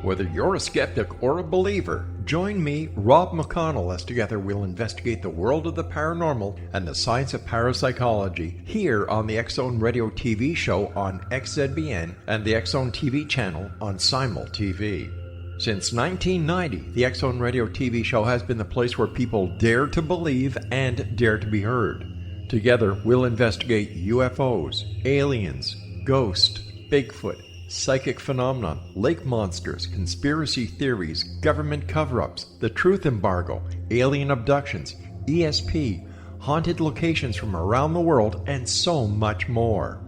Whether you're a skeptic or a believer, join me, Rob McConnell, as together we'll investigate the world of the paranormal and the science of parapsychology here on the X-Zone Radio TV show on XZBN and the X-Zone TV channel on Simul TV. Since 1990, the X-Zone Radio TV show has been the place where people dare to believe and dare to be heard. Together, we'll investigate UFOs, aliens, ghosts, Bigfoot, psychic phenomenon, lake monsters, conspiracy theories, government cover-ups, the truth embargo, alien abductions, ESP, haunted locations from around the world, and so much more.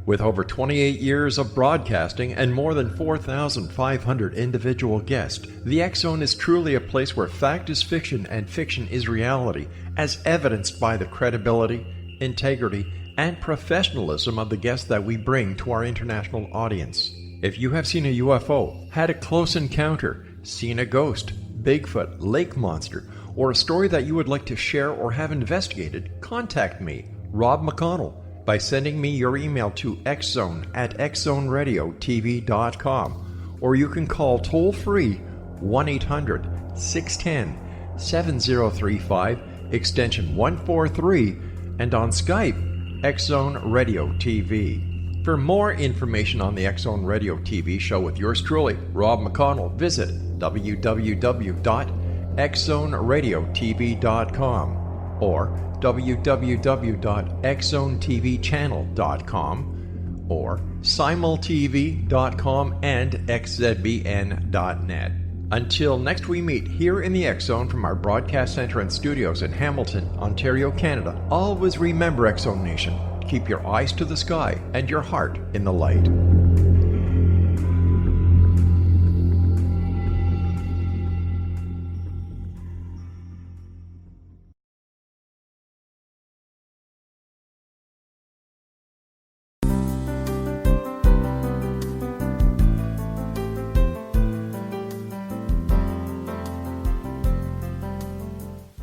With over 28 years of broadcasting and more than 4,500 individual guests, the X-Zone is truly a place where fact is fiction and fiction is reality, as evidenced by the credibility, integrity, and professionalism of the guests that we bring to our international audience. If you have seen a UFO, had a close encounter, seen a ghost, Bigfoot, lake monster, or a story that you would like to share or have investigated, contact me, Rob McConnell, by sending me your email to xzone@xzoneradiotv.com, or you can call toll-free 1-800-610-7035, extension 143, and on Skype, X-Zone Radio TV. For more information on the X-Zone Radio TV show with yours truly, Rob McConnell, visit www.xzoneradiotv.com or www.xzonetvchannel.com or simultv.com and xzbn.net. Until next we meet here in the X-Zone from our broadcast center and studios in Hamilton, Ontario, Canada, always remember, X-Zone Nation, keep your eyes to the sky and your heart in the light.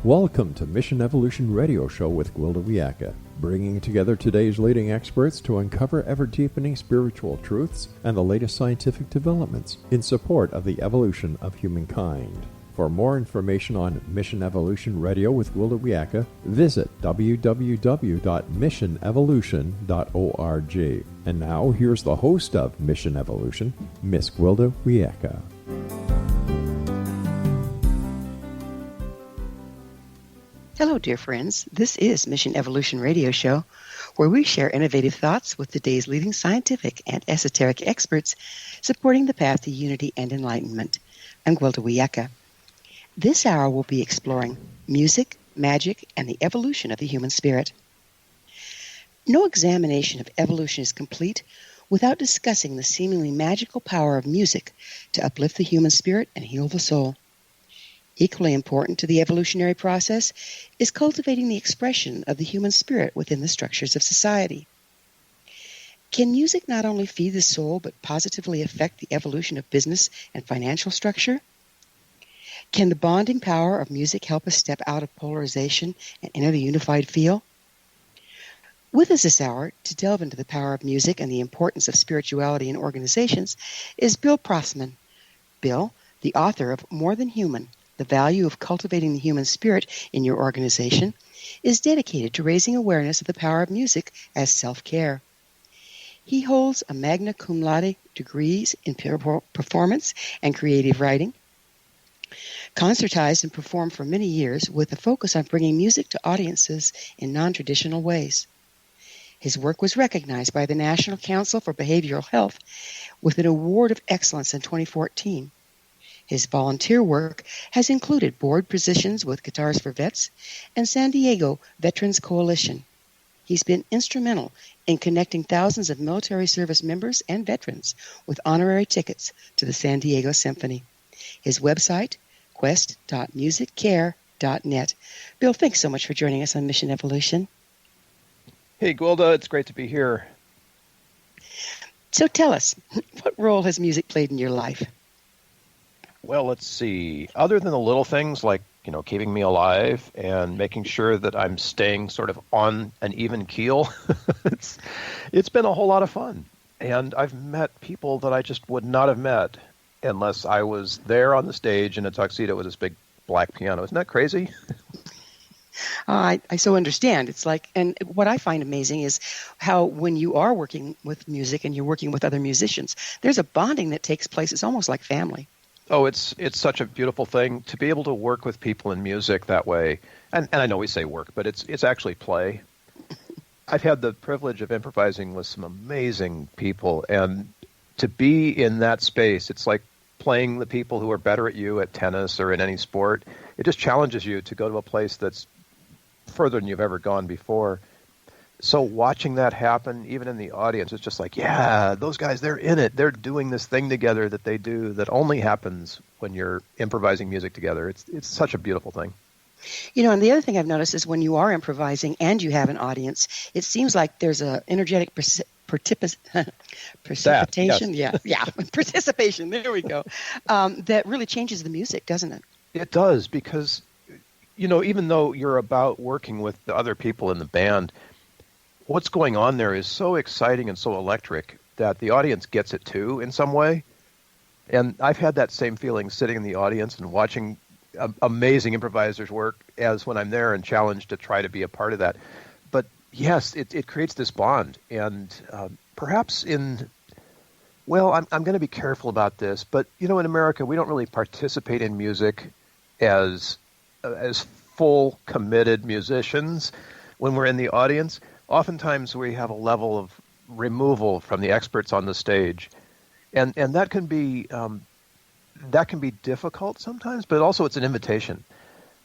Welcome to Mission Evolution Radio Show with Gwilda Wiyaka, bringing together today's leading experts to uncover ever-deepening spiritual truths and the latest scientific developments in support of the evolution of humankind. For more information on Mission Evolution Radio with Gwilda Wiyaka, visit www.missionevolution.org. And now, here's the host of Mission Evolution, Miss Gwilda Wiyaka. Hello, dear friends. This is Mission Evolution Radio Show, where we share innovative thoughts with today's leading scientific and esoteric experts supporting the path to unity and enlightenment. I'm Gwilda Wiyaka. This hour will be exploring music, magic, and the evolution of the human spirit. No examination of evolution is complete without discussing the seemingly magical power of music to uplift the human spirit and heal the soul. Equally important to the evolutionary process is cultivating the expression of the human spirit within the structures of society. Can music not only feed the soul but positively affect the evolution of business and financial structure? Can the bonding power of music help us step out of polarization and enter the unified feel? With us this hour to delve into the power of music and the importance of spirituality in organizations is Bill Protzmann. Bill, the author of More Than Human, The Value of Cultivating the Human Spirit in Your Organization, is dedicated to raising awareness of the power of music as self-care. He holds a magna cum laude degrees in performance and creative writing, concertized and performed for many years with a focus on bringing music to audiences in non-traditional ways. His work was recognized by the National Council for Behavioral Health with an Award of Excellence in 2014. His volunteer work has included board positions with Guitars for Vets and San Diego Veterans Coalition. He's been instrumental in connecting thousands of military service members and veterans with honorary tickets to the San Diego Symphony. His website, quest.musiccare.net. Bill, thanks so much for joining us on Mission Evolution. Hey, Gwilda, it's great to be here. So tell us, what role has music played in your life? Well, let's see. Other than the little things like, keeping me alive and making sure that I'm staying sort of on an even keel, it's been a whole lot of fun. And I've met people that I just would not have met unless I was there on the stage in a tuxedo with this big black piano. Isn't that crazy? I so understand. It's like, and what I find amazing is how when you are working with music and you're working with other musicians, there's a bonding that takes place. It's almost like family. Oh, it's such a beautiful thing to be able to work with people in music that way. And I know we say work, but it's actually play. I've had the privilege of improvising with some amazing people, and to be in that space, it's like playing the people who are better at you at tennis or in any sport. It just challenges you to go to a place that's further than you've ever gone before. So watching that happen, even in the audience, it's just like, yeah, those guys, they're in it. They're doing this thing together that they do that only happens when you're improvising music together. It's such a beautiful thing. You know, and the other thing I've noticed is when you are improvising and you have an audience, it seems like there's a energetic precipitation. Yes. Yeah, participation. There we go. That really changes the music, doesn't it? It does, because, you know, even though you're about working with the other people in the band, what's going on there is so exciting and so electric that the audience gets it too in some way. And I've had that same feeling sitting in the audience and watching amazing improvisers work as when I'm there and challenged to try to be a part of that. But yes, it creates this bond. And perhaps I'm going to be careful about this, but, you know, in America, we don't really participate in music as full committed musicians when we're in the audience. Oftentimes we have a level of removal from the experts on the stage, and that can be difficult sometimes, but also it's an invitation,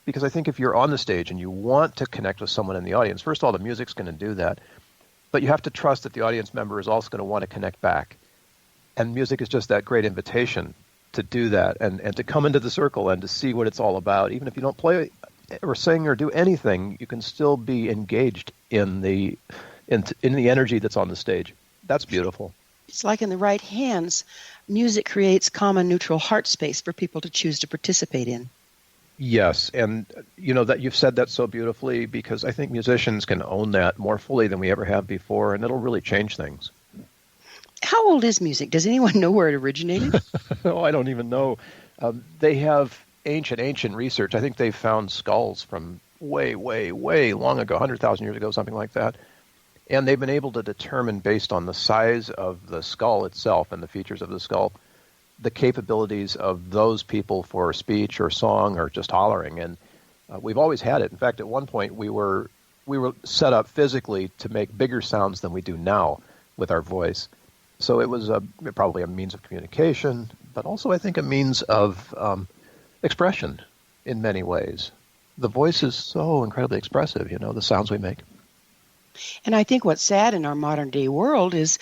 because I think if you're on the stage and you want to connect with someone in the audience, first of all, the music's going to do that, but you have to trust that the audience member is also going to want to connect back, and music is just that great invitation to do that and to come into the circle and to see what it's all about. Even if you don't play or sing or do anything, you can still be engaged in the energy that's on the stage. That's beautiful. It's like in the right hands, music creates common neutral heart space for people to choose to participate in. Yes, and you know that you've said that so beautifully, because I think musicians can own that more fully than we ever have before, and it'll really change things. How old is music? Does anyone know where it originated? Oh, I don't even know. They have ancient research. I think they found skulls from way long ago, 100,000 years ago, something like that. And they've been able to determine, based on the size of the skull itself and the features of the skull, the capabilities of those people for speech or song or just hollering. And we've always had it. In fact, at one point we were set up physically to make bigger sounds than we do now with our voice. So it was probably a means of communication, but also I think a means of expression in many ways. The voice is so incredibly expressive, you know, the sounds we make. And I think what's sad in our modern day world is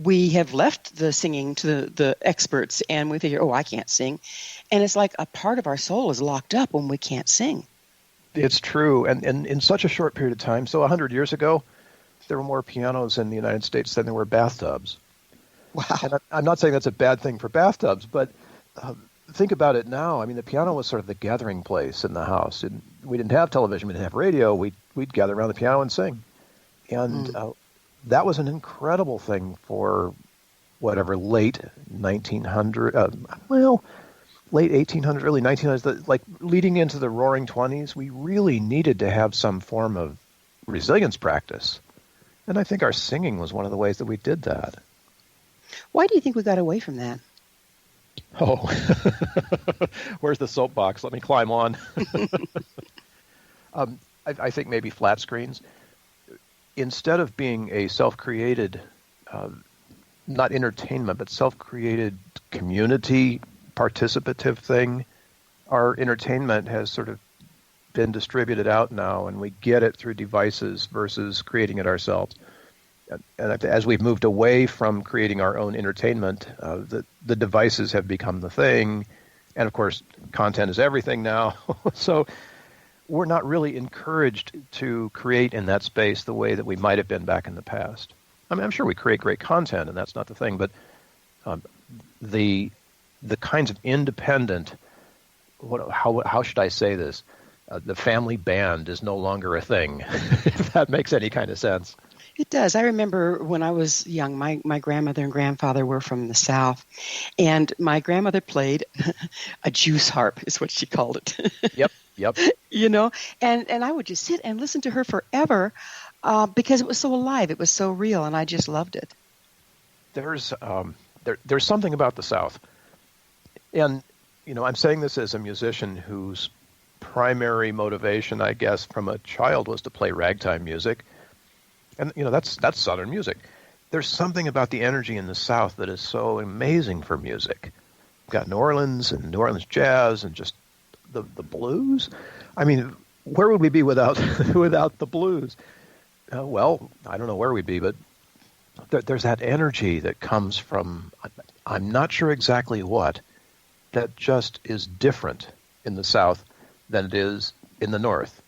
we have left the singing to the experts, and we figure, oh, I can't sing. And it's like a part of our soul is locked up when we can't sing. It's true. And in such a short period of time, so 100 years ago, there were more pianos in the United States than there were bathtubs. Wow. And I'm not saying that's a bad thing for bathtubs, but think about it now. I mean, the piano was sort of the gathering place in the house. And we didn't have television, we didn't have radio. We'd gather around the piano and sing. And that was an incredible thing for whatever, late 1800s, early 1900s, like leading into the Roaring 20s. We really needed to have some form of resilience practice. And I think our singing was one of the ways that we did that. Why do you think we got away from that? Oh, where's the soapbox? Let me climb on. I think maybe flat screens. Instead of being a self-created, not entertainment, but self-created community participative thing, our entertainment has sort of been distributed out now, and we get it through devices versus creating it ourselves. And as we've moved away from creating our own entertainment, the devices have become the thing. And, of course, content is everything now. So we're not really encouraged to create in that space the way that we might have been back in the past. I mean, I'm sure we create great content, and that's not the thing. But the kinds of independent, how should I say this? The family band is no longer a thing, if that makes any kind of sense. It does. I remember when I was young, my grandmother and grandfather were from the South, and my grandmother played a juice harp, is what she called it. Yep, yep. you know, and I would just sit and listen to her forever because it was so alive, it was so real, and I just loved it. There's something about the South, and I'm saying this as a musician whose primary motivation, I guess, from a child was to play ragtime music. And, that's Southern music. There's something about the energy in the South that is so amazing for music. You've got New Orleans and New Orleans jazz and just the blues. I mean, where would we be without without the blues? Well, I don't know where we'd be, but there's that energy that comes from, I'm not sure exactly what, that just is different in the South than it is in the North.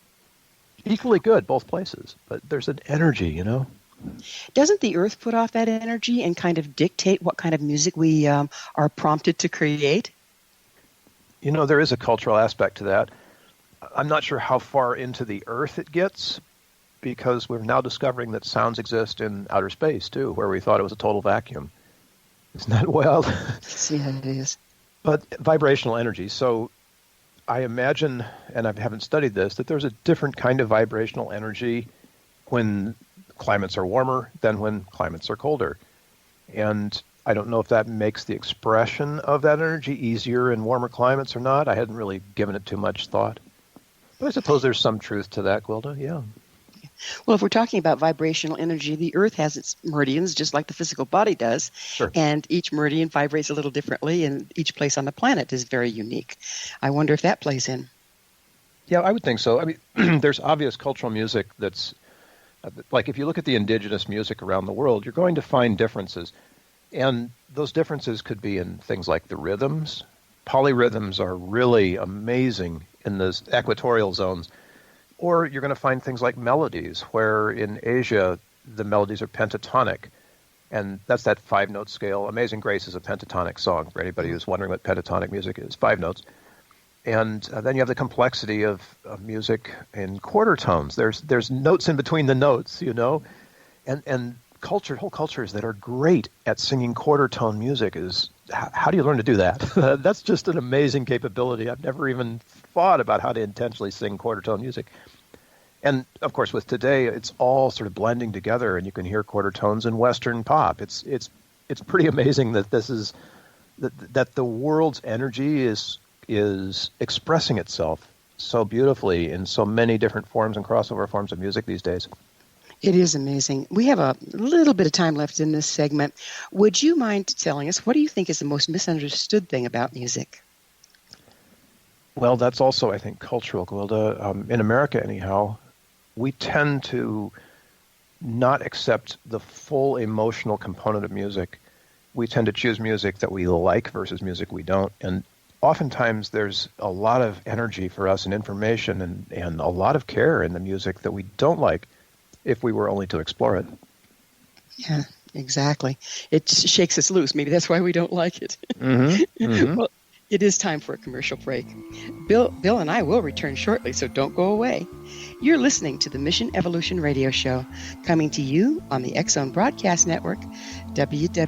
Equally good, both places, but there's an energy, Doesn't the earth put off that energy and kind of dictate what kind of music we are prompted to create? There is a cultural aspect to that. I'm not sure how far into the earth it gets, because we're now discovering that sounds exist in outer space, too, where we thought it was a total vacuum. Isn't that wild? Yeah, it is. But vibrational energy. So I imagine, and I haven't studied this, that there's a different kind of vibrational energy when climates are warmer than when climates are colder. And I don't know if that makes the expression of that energy easier in warmer climates or not. I hadn't really given it too much thought. But I suppose there's some truth to that, Gwilda, yeah. Well, if we're talking about vibrational energy, the Earth has its meridians just like the physical body does. Sure. And each meridian vibrates a little differently, and each place on the planet is very unique. I wonder if that plays in. Yeah, I would think so. I mean, there's obvious cultural music that's, like if you look at the indigenous music around the world, you're going to find differences. And those differences could be in things like the rhythms. Polyrhythms are really amazing in the equatorial zones. Or you're going to find things like melodies, where in Asia, the melodies are pentatonic. And that's that 5-note scale. Amazing Grace is a pentatonic song, for anybody who's wondering what pentatonic music is, 5 notes. And then you have the complexity of music in quarter tones. There's notes in between the notes, And whole cultures that are great at singing quarter tone music is, how do you learn to do that? That's just an amazing capability. I've never even thought about how to intentionally sing quarter tone music. And of course, with today, it's all sort of blending together, and you can hear quarter tones in Western pop. It's pretty amazing that that the world's energy is expressing itself so beautifully in so many different forms and crossover forms of music these days. It is amazing. We have a little bit of time left in this segment. Would you mind telling us, what do you think is the most misunderstood thing about music? Well, that's also, I think, cultural, Gwilda. In America, anyhow, we tend to not accept the full emotional component of music. We tend to choose music that we like versus music we don't. And oftentimes there's a lot of energy for us and information and a lot of care in the music that we don't like, if we were only to explore it. Yeah, exactly. It shakes us loose. Maybe that's why we don't like it. Mm-hmm. Mm-hmm. Well, it is time for a commercial break. Bill and I will return shortly, so don't go away. You're listening to the Mission Evolution Radio Show, coming to you on the X-Zone Broadcast Network, www.xzbn.net.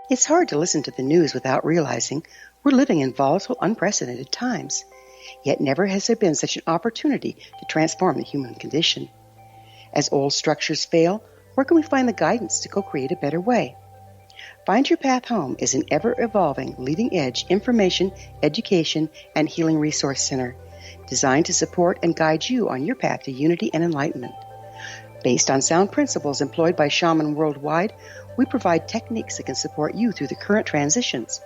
It's hard to listen to the news without realizing we're living in volatile, unprecedented times. Yet never has there been such an opportunity to transform the human condition. As old structures fail, where can we find the guidance to co-create a better way? Find Your Path Home is an ever-evolving, leading-edge information, education, and healing resource center designed to support and guide you on your path to unity and enlightenment. Based on sound principles employed by shamans worldwide, we provide techniques that can support you through the current transitions.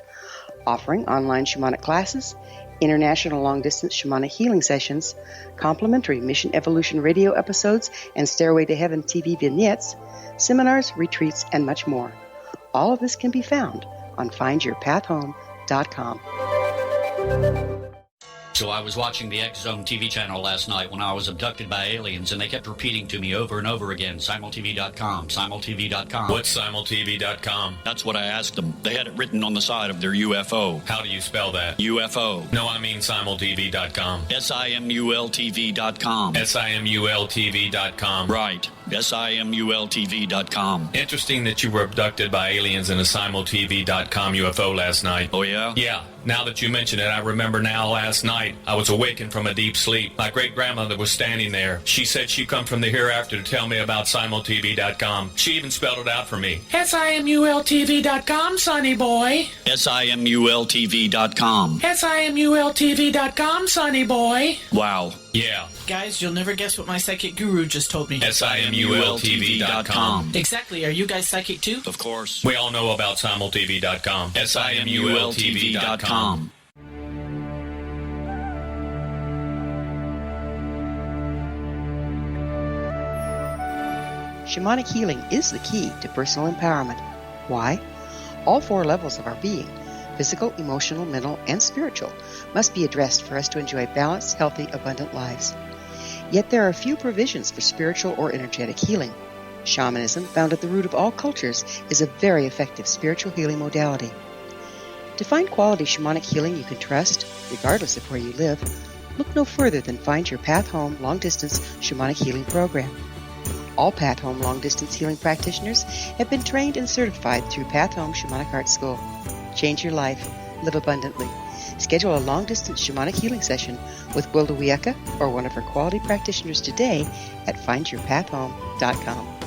offering online shamanic classes, international long-distance shamanic healing sessions, complimentary Mission Evolution radio episodes and Stairway to Heaven TV vignettes, seminars, retreats, and much more. All of this can be found on findyourpathhome.com. So I was watching the X Zone TV channel last night when I was abducted by aliens, and they kept repeating to me over and over again, simultv.com, simultv.com. What's simultv.com? That's what I asked them. They had it written on the side of their UFO. How do you spell that? UFO. No, I mean simultv.com. simultv.com. simultv.com. Right. simultv.com. Interesting that you were abducted by aliens in a simultv.com UFO last night. Oh, yeah? Yeah. Now that you mention it, I remember now last night I was awakened from a deep sleep. My great-grandmother was standing there. She said she'd come from the hereafter to tell me about simultv.com. She even spelled it out for me. simultv.com, sonny boy. simultv.com. simultv.com, sonny boy. Wow. Yeah. Guys, you'll never guess what my psychic guru just told me. simultv.com. Exactly. Are you guys psychic too? Of course. We all know about simultv.com. simultv.com. Shamanic healing is the key to personal empowerment. Why? All 4 levels of our being, physical, emotional, mental, and spiritual, must be addressed for us to enjoy balanced, healthy, abundant lives. Yet there are few provisions for spiritual or energetic healing. Shamanism, found at the root of all cultures, is a very effective spiritual healing modality. To find quality shamanic healing you can trust, regardless of where you live, look no further than Find Your Path Home long-distance shamanic healing program. All Path Home long-distance healing practitioners have been trained and certified through Path Home Shamanic Art School. Change your life. Live abundantly. Schedule a long-distance shamanic healing session with Wilda Wieka or one of her quality practitioners today at findyourpathhome.com.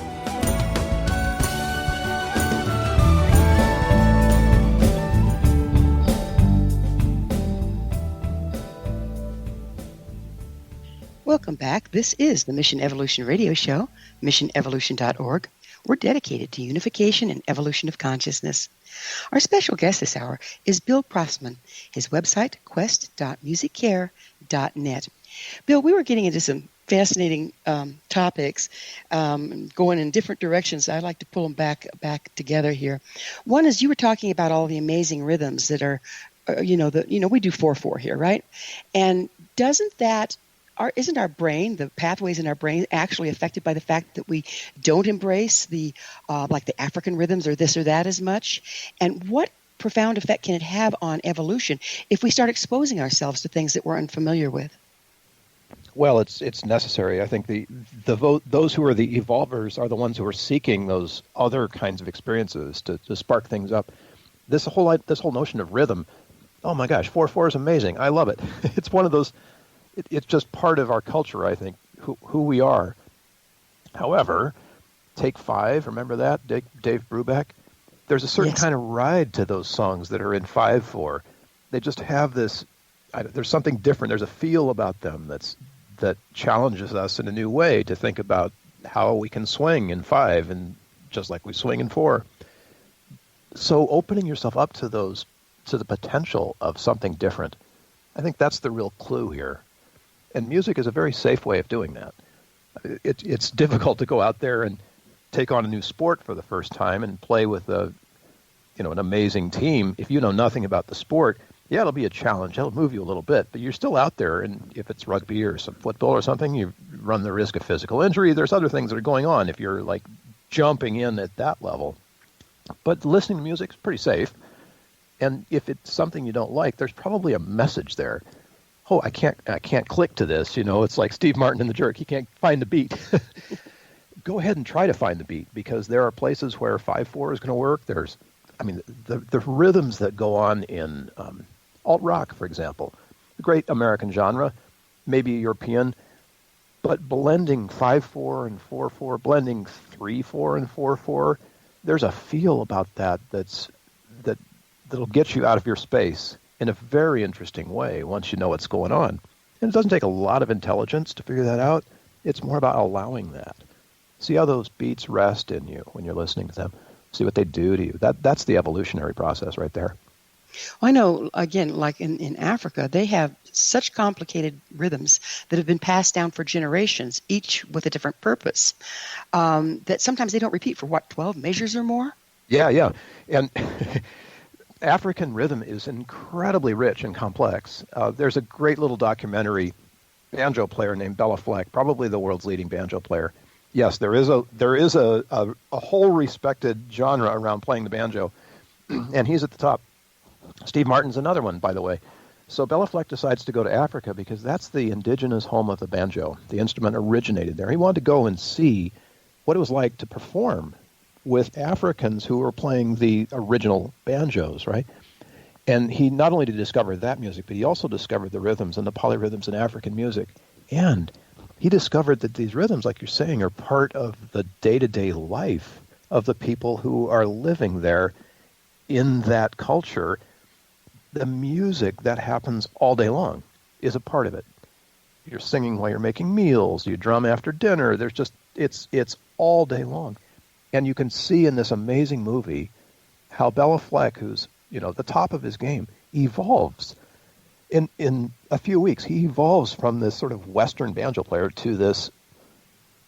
Welcome back. This is the Mission Evolution Radio Show, missionevolution.org. We're dedicated to unification and evolution of consciousness. Our special guest this hour is Bill Protzmann. His website, quest.musiccare.net. Bill, we were getting into some fascinating topics, going in different directions. I'd like to pull them back together here. One is you were talking about all the amazing rhythms that are, we do 4/4 here, right? And isn't our brain, the pathways in our brain, actually affected by the fact that we don't embrace the African rhythms or this or that as much? And what profound effect can it have on evolution if we start exposing ourselves to things that we're unfamiliar with? Well, it's necessary. I think those who are the evolvers are the ones who are seeking those other kinds of experiences to spark things up. This whole notion of rhythm, oh my gosh, 4/4 is amazing. I love it. It's one of those. It's just part of our culture, I think, who we are. However, take 5, remember that, Dave Brubeck? There's a certain kind of ride to those songs that are in 5/4. They just have this, there's something different. There's a feel about them that challenges us in a new way to think about how we can swing in 5 and just like we swing in 4. So opening yourself up to the potential of something different, I think that's the real clue here. And music is a very safe way of doing that. It's difficult to go out there and take on a new sport for the first time and play with an amazing team. If you know nothing about the sport, yeah, it'll be a challenge. It'll move you a little bit, but you're still out there. And if it's rugby or some football or something, you run the risk of physical injury. There's other things that are going on if you're like jumping in at that level. But listening to music is pretty safe. And if it's something you don't like, there's probably a message there. Oh, I can't click to this. It's like Steve Martin in The Jerk. He can't find the beat. Go ahead and try to find the beat, because there are places where 5/4 is going to work. There's, the rhythms that go on in alt rock, for example, a great American genre, maybe European, but blending 5/4 and 4/4, blending 3/4 and 4/4, there's a feel about that'll get you out of your space in a very interesting way once you know what's going on. And it doesn't take a lot of intelligence to figure that out. It's more about allowing that. See how those beats rest in you when you're listening to them. See what they do to you. That's the evolutionary process right there. Well, I know, again, like in Africa, they have such complicated rhythms that have been passed down for generations, each with a different purpose, that sometimes they don't repeat for, 12 measures or more? Yeah, yeah. And African rhythm is incredibly rich and complex. There's a great little documentary banjo player named Bela Fleck, probably the world's leading banjo player. Yes, there is a whole respected genre around playing the banjo, and he's at the top. Steve Martin's another one, by the way. So Bela Fleck decides to go to Africa because that's the indigenous home of the banjo. The instrument originated there. He wanted to go and see what it was like to perform with Africans who were playing the original banjos, right? And he not only did discover that music, but he also discovered the rhythms and the polyrhythms in African music. And he discovered that these rhythms, like you're saying, are part of the day-to-day life of the people who are living there in that culture. The music that happens all day long is a part of it. You're singing while you're making meals, you drum after dinner. There's just, it's all day long. And you can see in this amazing movie how Bela Fleck, who's, the top of his game, evolves. In a few weeks, he evolves from this sort of Western banjo player to this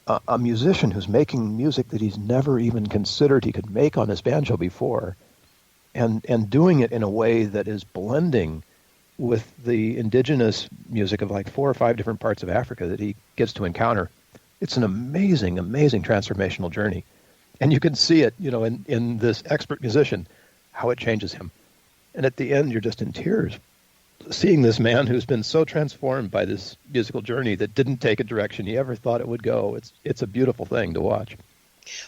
a musician who's making music that he's never even considered he could make on his banjo before, and doing it in a way that is blending with the indigenous music of like 4 or 5 different parts of Africa that he gets to encounter. It's an amazing, amazing transformational journey. And you can see it, in this expert musician, how it changes him. And at the end, you're just in tears, seeing this man who's been so transformed by this musical journey that didn't take a direction he ever thought it would go. It's a beautiful thing to watch.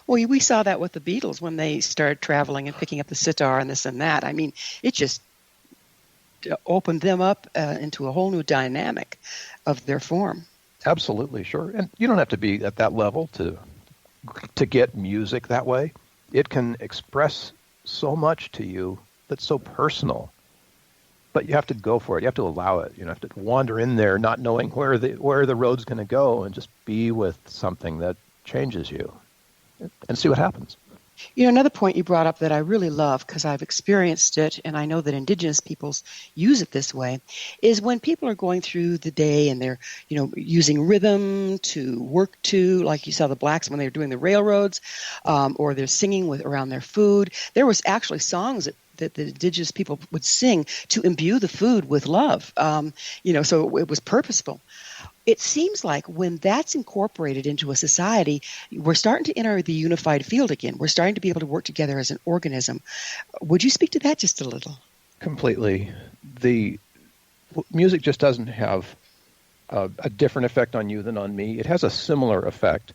Well, we saw that with the Beatles when they started traveling and picking up the sitar and this and that. I mean, it just opened them up into a whole new dynamic of their form. Absolutely, sure. And you don't have to be at that level to get music that way. It can express so much to you that's so personal. But you have to go for it. You have to allow it. You have to wander in there not knowing where the road's going to go and just be with something that changes you and see what happens. Another point you brought up that I really love, because I've experienced it and I know that indigenous peoples use it this way, is when people are going through the day and they're, using rhythm to work to, like you saw the blacks when they were doing the railroads, or they're singing around their food. There was actually songs that the indigenous people would sing to imbue the food with love, so it was purposeful. It seems like when that's incorporated into a society, we're starting to enter the unified field again. We're starting to be able to work together as an organism. Would you speak to that just a little? Completely. The music just doesn't have a different effect on you than on me. It has a similar effect.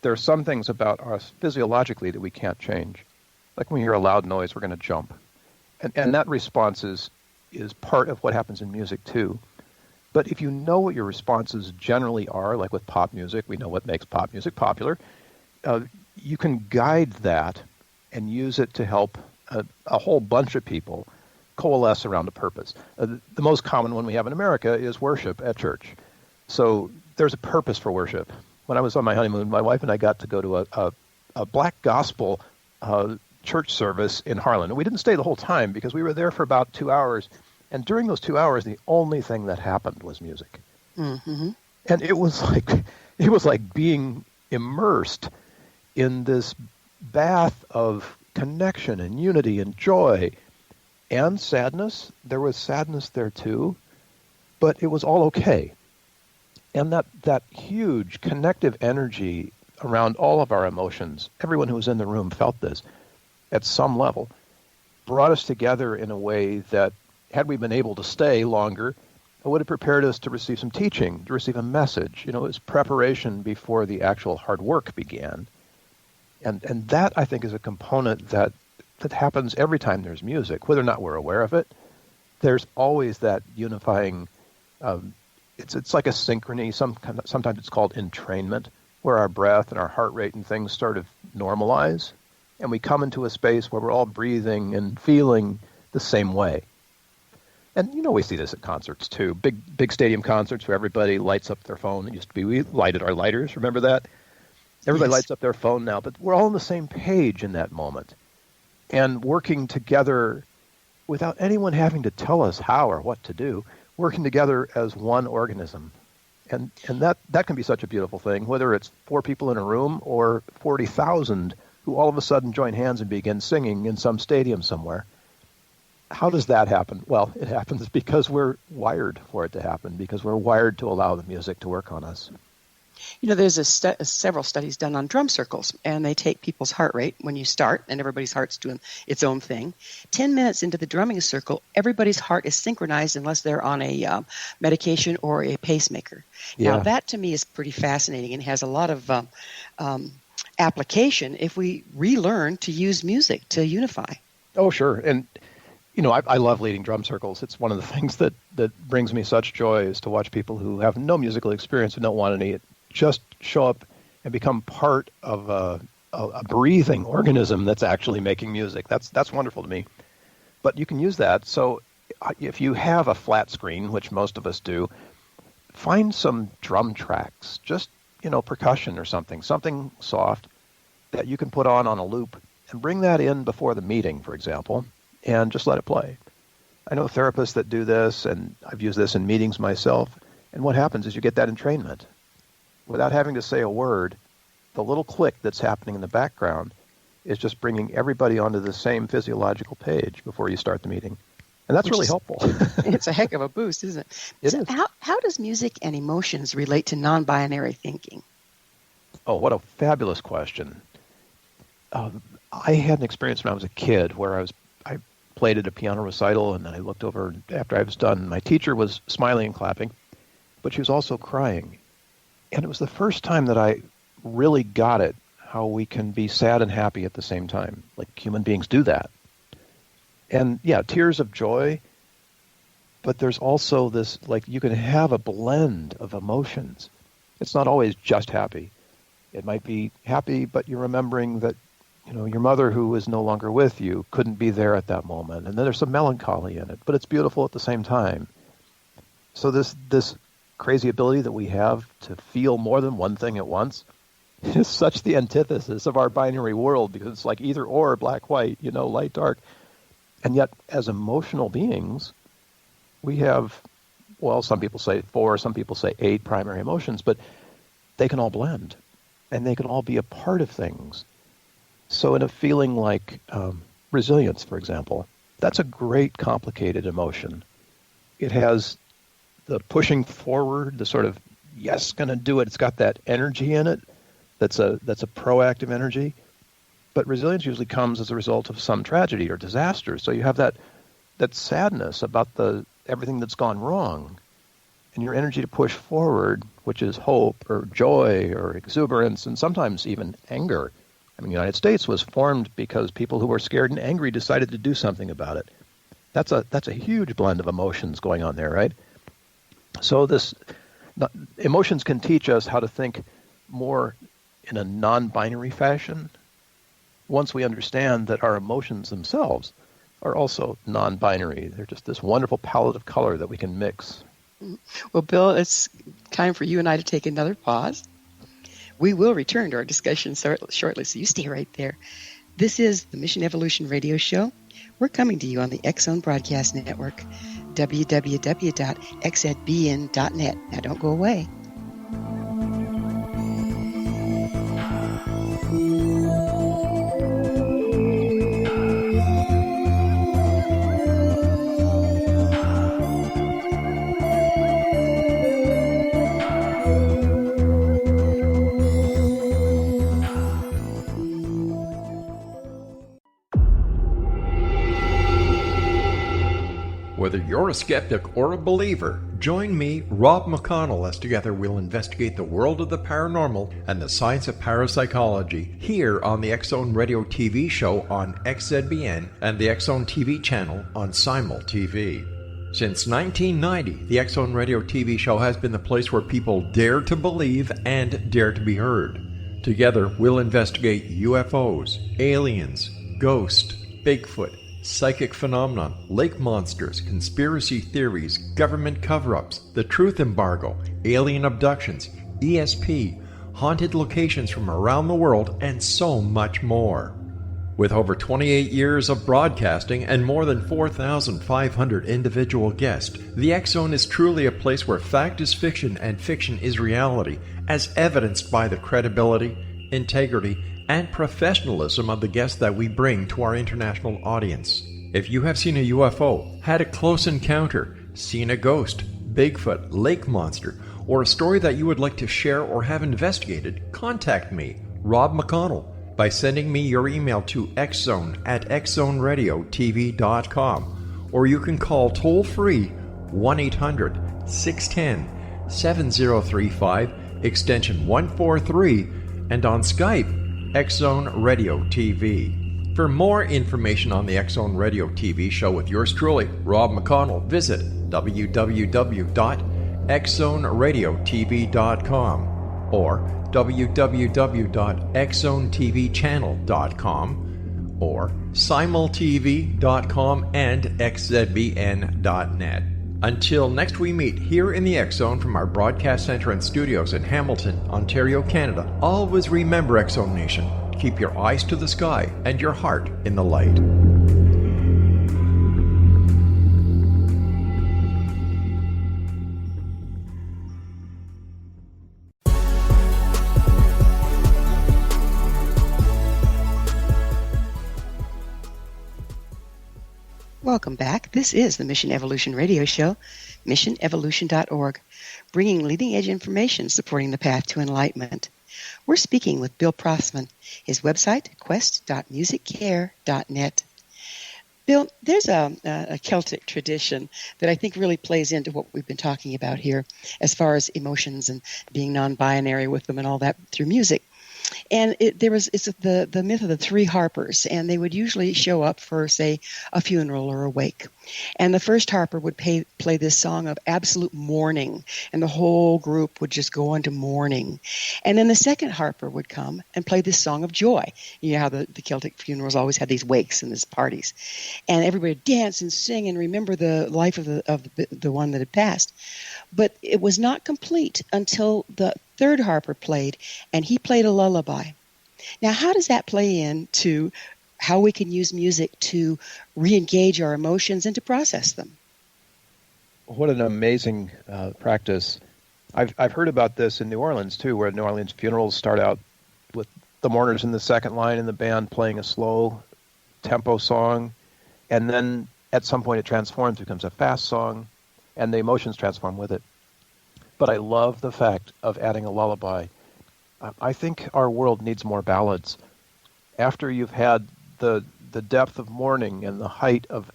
There are some things about us physiologically that we can't change. Like when we hear a loud noise, we're going to jump. And that response is part of what happens in music too. But if you know what your responses generally are, like with pop music, we know what makes pop music popular, you can guide that and use it to help a whole bunch of people coalesce around a purpose. The most common one we have in America is worship at church. So there's a purpose for worship. When I was on my honeymoon, my wife and I got to go to a black gospel church service in Harlan. And we didn't stay the whole time because we were there for about 2 hours. And during those 2 hours, the only thing that happened was music. Mm-hmm. And it was like being immersed in this bath of connection and unity and joy and sadness. There was sadness there too, but it was all okay. And that huge connective energy around all of our emotions, everyone who was in the room felt this at some level, brought us together in a way that, had we been able to stay longer, it would have prepared us to receive some teaching, to receive a message. It was preparation before the actual hard work began. And that, I think, is a component that happens every time there's music, whether or not we're aware of it. There's always that unifying, it's like a synchrony. Sometimes it's called entrainment, where our breath and our heart rate and things sort of normalize, and we come into a space where we're all breathing and feeling the same way. And we see this at concerts too. Big stadium concerts where everybody lights up their phone. It used to be we lighted our lighters. Remember that? Everybody lights up their phone now, but we're all on the same page in that moment. And working together without anyone having to tell us how or what to do, working together as one organism. And that can be such a beautiful thing, whether it's 4 people in a room or 40,000 who all of a sudden join hands and begin singing in some stadium somewhere. How does that happen? Well, it happens because we're wired for it to happen, because we're wired to allow the music to work on us. You know, there's several studies done on drum circles, and they take people's heart rate when you start, and everybody's heart's doing its own thing. 10 minutes into the drumming circle, everybody's heart is synchronized unless they're on a medication or a pacemaker. Yeah. Now, that to me is pretty fascinating and has a lot of application if we relearn to use music to unify. Oh, sure. And, you know, I love leading drum circles. It's one of the things that brings me such joy is to watch people who have no musical experience and don't want any just show up and become part of a breathing organism that's actually making music. That's wonderful to me. But you can use that. So if you have a flat screen, which most of us do, find some drum tracks, just, you know, percussion or something soft that you can put on a loop and bring that in before the meeting, for example, and just let it play. I know therapists that do this, and I've used this in meetings myself. And what happens is you get that entrainment. Without having to say a word, the little click that's happening in the background is just bringing everybody onto the same physiological page before you start the meeting. And that's really helpful. It's a heck of a boost, isn't it? It is. How does music and emotions relate to non-binary thinking? Oh, what a fabulous question. I had an experience when I was a kid where I played at a piano recital, and then I looked over after I was done. My teacher was smiling and clapping, but she was also crying. And it was the first time that I really got it, how we can be sad and happy at the same time. Like human beings do that. And yeah, tears of joy, but there's also this, like you can have a blend of emotions. It's not always just happy. It might be happy, but you're remembering that, you know, your mother who is no longer with you couldn't be there at that moment. And then there's some melancholy in it, but it's beautiful at the same time. So this crazy ability that we have to feel more than one thing at once is such the antithesis of our binary world, because it's like either or, black, white, you know, light, dark. And yet, as emotional beings, we have, well, some people say 4, some people say 8 primary emotions, but they can all blend, and they can all be a part of things. So in a feeling like resilience, for example, that's a great complicated emotion. It has the pushing forward, the sort of, yes, going to do it. It's got that energy in it. That's a proactive energy. But resilience usually comes as a result of some tragedy or disaster. So you have that sadness about everything that's gone wrong. And your energy to push forward, which is hope or joy or exuberance and sometimes even anger. I mean, the United States was formed because people who were scared and angry decided to do something about it. That's a huge blend of emotions going on there, right? So emotions can teach us how to think more in a non-binary fashion once we understand that our emotions themselves are also non-binary. They're just this wonderful palette of color that we can mix. Well, Bill, it's time for you and I to take another pause. We will return to our discussion shortly, so you stay right there. This is the Mission Evolution Radio Show. We're coming to you on the X-Zone Broadcast Network, www.xzbn.net. Now, don't go away. Whether you're a skeptic or a believer, join me, Rob McConnell, as together we'll investigate the world of the paranormal and the science of parapsychology here on the X-Zone Radio TV show on XZBN and the X-Zone TV channel on Simul TV. Since 1990, the X-Zone Radio TV show has been the place where people dare to believe and dare to be heard. Together, we'll investigate UFOs, aliens, ghosts, Bigfoot, psychic phenomenon, lake monsters, conspiracy theories, government cover-ups, the truth embargo, alien abductions, ESP, haunted locations from around the world, and so much more. With over 28 years of broadcasting and more than 4,500 individual guests, the X Zone is truly a place where fact is fiction and fiction is reality, as evidenced by the credibility, integrity, and professionalism of the guests that we bring to our international audience. If you have seen a UFO, had a close encounter, seen a ghost, Bigfoot, lake monster, or a story that you would like to share or have investigated, contact me, Rob McConnell, by sending me your email to xzone@xzoneradiotv.com, or you can call toll-free 1-800-610-7035, extension 143, and on Skype, X Zone Radio TV. For more information on the X Zone Radio TV show with yours truly, Rob McConnell, visit www.xzoneradiotv.com or www.xzonetvchannel.com or simultv.com and xzbn.net. Until next we meet here in the X Zone from our broadcast center and studios in Hamilton, Ontario, Canada, always remember, X Zone Nation, keep your eyes to the sky and your heart in the light. Welcome back. This is the Mission Evolution Radio Show, missionevolution.org, bringing leading-edge information supporting the path to enlightenment. We're speaking with Bill Protzmann. His website, quest.musiccare.net. Bill, there's a Celtic tradition that I think really plays into what we've been talking about here as far as emotions and being non-binary with them and all that through music. And it's the myth of the three harpers, and they would usually show up for, say, a funeral or a wake. And the first harper would play this song of absolute mourning, and the whole group would just go into mourning. And then the second harper would come and play this song of joy. You know how the Celtic funerals always had these wakes and these parties. And everybody would dance and sing and remember the life of the one that had passed. But it was not complete until the third harper played, and he played a lullaby. Now, how does that play into how we can use music to re-engage our emotions and to process them? What an amazing practice. I've heard about this in New Orleans, too, where New Orleans funerals start out with the mourners in the second line and the band playing a slow tempo song, and then at some point it transforms, becomes a fast song, and the emotions transform with it. But I love the fact of adding a lullaby. I think our world needs more ballads. After you've had the depth of mourning and the height of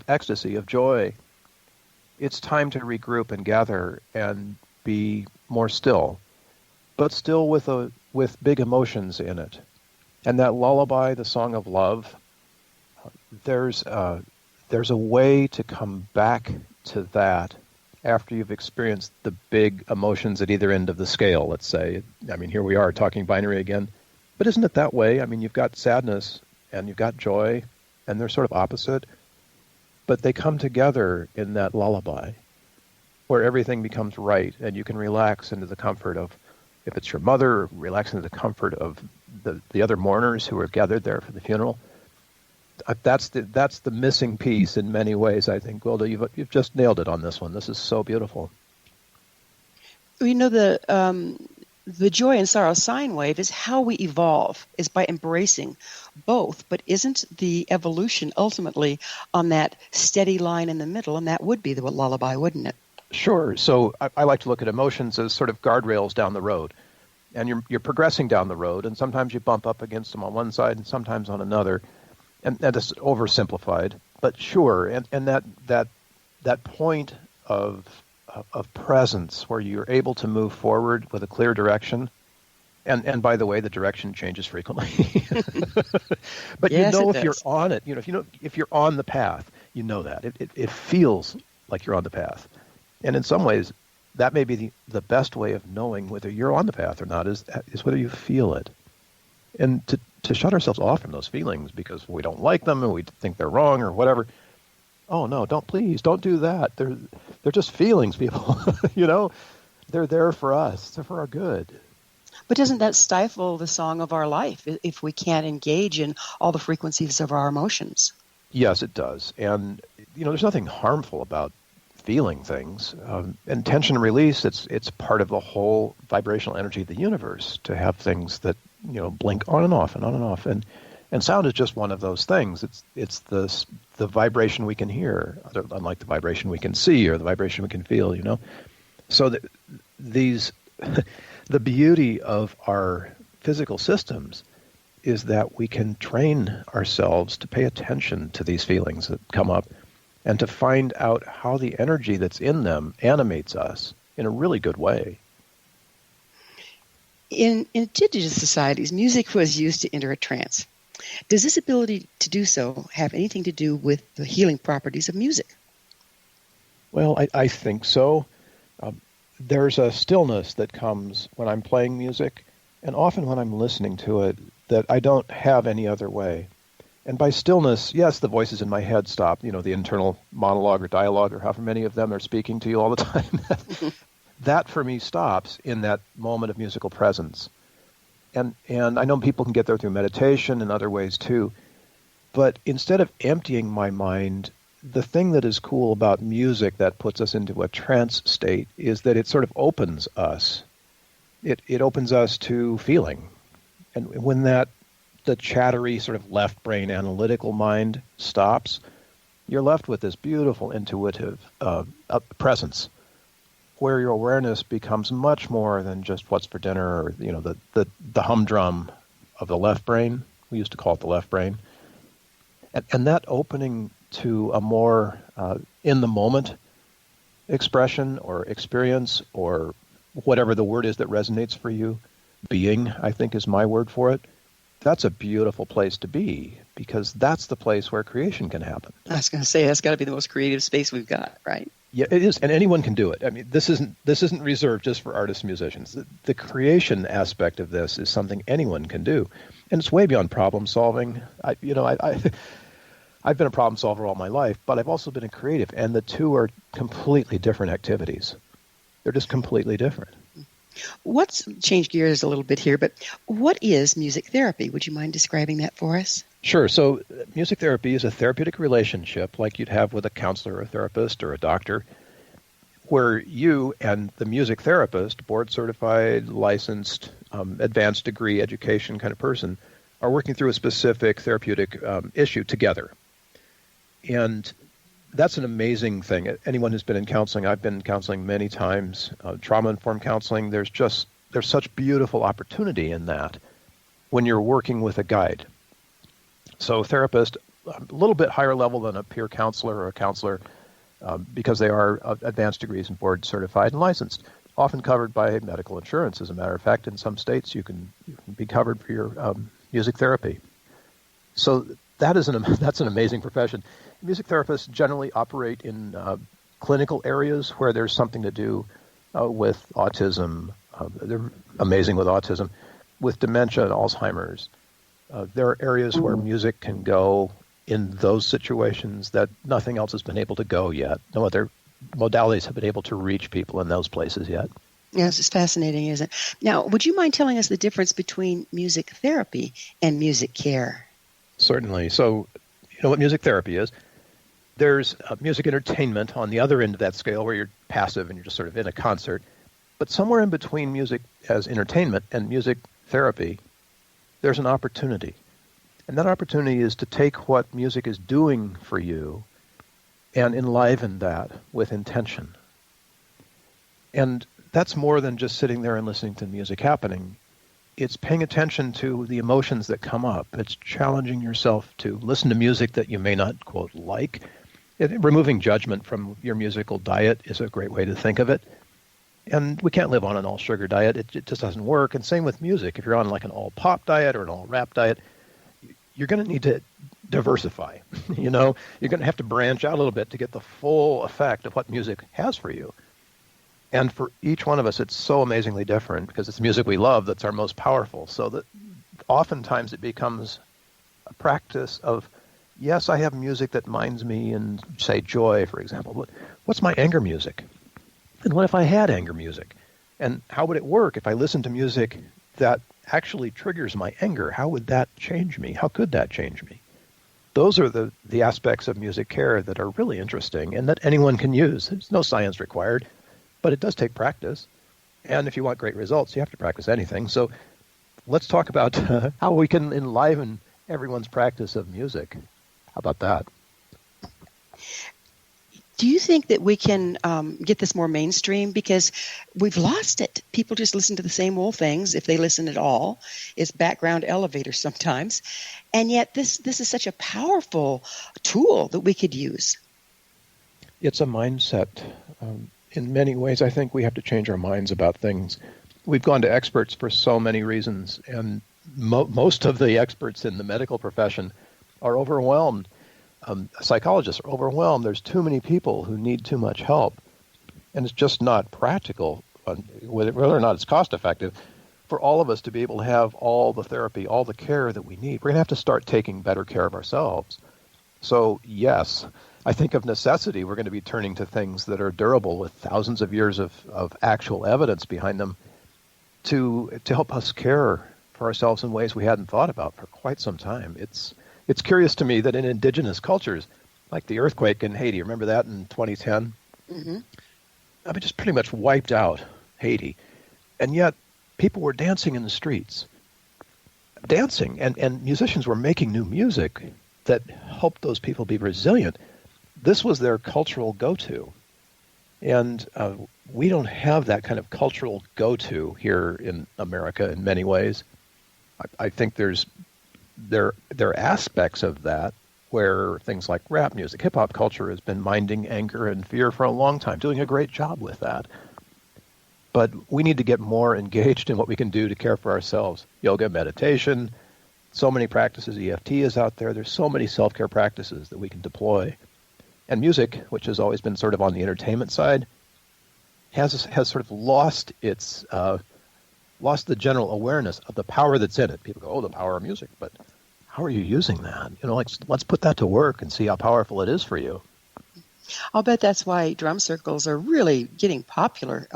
ecstasy, of joy, it's time to regroup and gather and be more still, but still with big emotions in it. And that lullaby, the song of love, there's a way to come back to that after you've experienced the big emotions at either end of the scale, let's say. I mean, here we are talking binary again. But isn't it that way? I mean, you've got sadness and you've got joy, and they're sort of opposite. But they come together in that lullaby where everything becomes right, and you can relax into the comfort of, if it's your mother, relax into the comfort of the other mourners who are gathered there for the funeral. That's the missing piece in many ways, I think. Gwilda, you've just nailed it on this one. This is so beautiful. You know, the joy and sorrow sine wave is how we evolve, is by embracing both. But isn't the evolution ultimately on that steady line in the middle? And that would be the lullaby, wouldn't it? Sure. So I like to look at emotions as sort of guardrails down the road. And you're progressing down the road, and sometimes you bump up against them on one side and sometimes on another. And that is oversimplified, but sure. And that point of presence where you're able to move forward with a clear direction. And by the way, the direction changes frequently. But yes, you know if you're on it, if you're on the path, you know that. It feels like you're on the path. And in some ways, that may be the best way of knowing whether you're on the path or not is whether you feel it. And to shut ourselves off from those feelings because we don't like them and we think they're wrong or whatever. Oh no, please don't do that. They're just feelings, people. They're there for us. They're for our good. But doesn't that stifle the song of our life if we can't engage in all the frequencies of our emotions? Yes, it does. And, there's nothing harmful about feeling things. And tension release, it's part of the whole vibrational energy of the universe to have things that, blink on and off and on and off. And sound is just one of those things. It's the vibration we can hear, unlike the vibration we can see or the vibration we can feel, So the beauty of our physical systems is that we can train ourselves to pay attention to these feelings that come up and to find out how the energy that's in them animates us in a really good way. In indigenous societies, music was used to enter a trance. Does this ability to do so have anything to do with the healing properties of music? Well, I think so. There's a stillness that comes when I'm playing music, and often when I'm listening to it, that I don't have any other way. And by stillness, yes, the voices in my head stop, the internal monologue or dialogue or however many of them are speaking to you all the time. That for me stops in that moment of musical presence. And I know people can get there through meditation and other ways too. But instead of emptying my mind, the thing that is cool about music that puts us into a trance state is that it sort of opens us. It opens us to feeling. And when the chattery sort of left brain analytical mind stops, you're left with this beautiful intuitive presence where your awareness becomes much more than just what's for dinner or, the humdrum of the left brain. We used to call it the left brain. And that opening to a more in-the-moment expression or experience or whatever the word is that resonates for you, being, I think, is my word for it. That's a beautiful place to be because that's the place where creation can happen. I was going to say, that's got to be the most creative space we've got, right? Yeah, it is, and anyone can do it. I mean, this isn't reserved just for artists and musicians. The creation aspect of this is something anyone can do, and it's way beyond problem solving. I've been a problem solver all my life, but I've also been a creative, and the two are completely different activities. They're just completely different. Let's change gears a little bit here, but what is music therapy? Would you mind describing that for us? Sure. So music therapy is a therapeutic relationship like you'd have with a counselor or a therapist or a doctor, where you and the music therapist, board-certified, licensed, advanced degree education kind of person, are working through a specific therapeutic issue together. And that's an amazing thing. Anyone who's been in counseling, I've been in counseling many times, trauma-informed counseling, there's such beautiful opportunity in that when you're working with a guide. So therapist, a little bit higher level than a peer counselor or a counselor because they are advanced degrees and board certified and licensed, often covered by medical insurance. As a matter of fact, in some states you can be covered for your music therapy. So that's an amazing profession. Music therapists generally operate in clinical areas where there's something to do with autism. They're amazing with autism, with dementia and Alzheimer's. There are areas where music can go in those situations that nothing else has been able to go yet. No other modalities have been able to reach people in those places yet. Yes, it's fascinating, isn't it? Now, would you mind telling us the difference between music therapy and music care? Certainly. So, you know what music therapy is? There's music entertainment on the other end of that scale where you're passive and you're just sort of in a concert. But somewhere in between music as entertainment and music therapy, there's an opportunity. And that opportunity is to take what music is doing for you and enliven that with intention. And that's more than just sitting there and listening to music happening. It's paying attention to the emotions that come up. It's challenging yourself to listen to music that you may not, quote, like. Removing judgment from your musical diet is a great way to think of it. And we can't live on an all-sugar diet. It just doesn't work. And same with music. If you're on like an all-pop diet or an all-rap diet, you're going to need to diversify. You know, you're going to have to branch out a little bit to get the full effect of what music has for you. And for each one of us, it's so amazingly different because it's the music we love that's our most powerful. So that oftentimes it becomes a practice of, yes, I have music that minds me in, say, joy, for example. But what's my anger music? And what if I had anger music? And how would it work if I listened to music that actually triggers my anger? How would that change me? How could that change me? Those are the aspects of music care that are really interesting and that anyone can use. There's no science required, but it does take practice. And if you want great results, you have to practice anything. So let's talk about how we can enliven everyone's practice of music. How about that? Do you think that we can get this more mainstream? Because we've lost it. People just listen to the same old things, if they listen at all. It's background elevators sometimes. And yet this is such a powerful tool that we could use. It's a mindset. In many ways, I think we have to change our minds about things. We've gone to experts for so many reasons, and most of the experts in the medical profession are overwhelmed. Psychologists are overwhelmed. There's too many people who need too much help, and it's just not practical, whether or not it's cost effective, for all of us to be able to have all the therapy, all the care that we need. We're going to have to start taking better care of ourselves. So yes, I think of necessity, we're going to be turning to things that are durable with thousands of years of actual evidence behind them to help us care for ourselves in ways we hadn't thought about for quite some time. It's curious to me that in indigenous cultures, like the earthquake in Haiti, remember that in 2010? Mm-hmm. I mean, just pretty much wiped out Haiti. And yet, people were dancing in the streets. Dancing, and musicians were making new music that helped those people be resilient. This was their cultural go-to. And we don't have that kind of cultural go-to here in America in many ways. I think there are aspects of that where things like rap music, hip-hop culture has been minding anger and fear for a long time, doing a great job with that. But we need to get more engaged in what we can do to care for ourselves. Yoga, meditation, so many practices. EFT is out there. There's so many self-care practices that we can deploy. And music, which has always been sort of on the entertainment side, has sort of lost the general awareness of the power that's in it. People go, oh, the power of music, but how are you using that? Let's put that to work and see how powerful it is for you. I'll bet that's why drum circles are really getting popular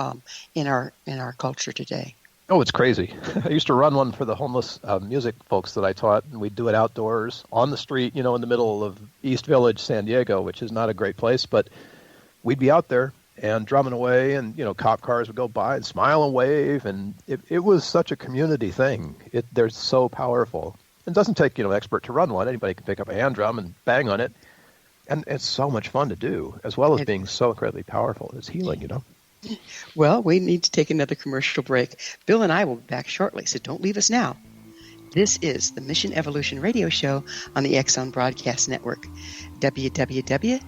in our culture today. Oh, it's crazy. I used to run one for the homeless music folks that I taught, and we'd do it outdoors on the street, in the middle of East Village, San Diego, which is not a great place, but we'd be out there and drumming away, and, cop cars would go by and smile and wave, and it was such a community thing. They're so powerful. It doesn't take, an expert to run one. Anybody can pick up a hand drum and bang on it, and it's so much fun to do, as well as being so incredibly powerful. It's healing, Well, we need to take another commercial break. Bill and I will be back shortly, so don't leave us now. This is the Mission Evolution Radio Show on the X Zone Broadcast Network, www.xzbn.net.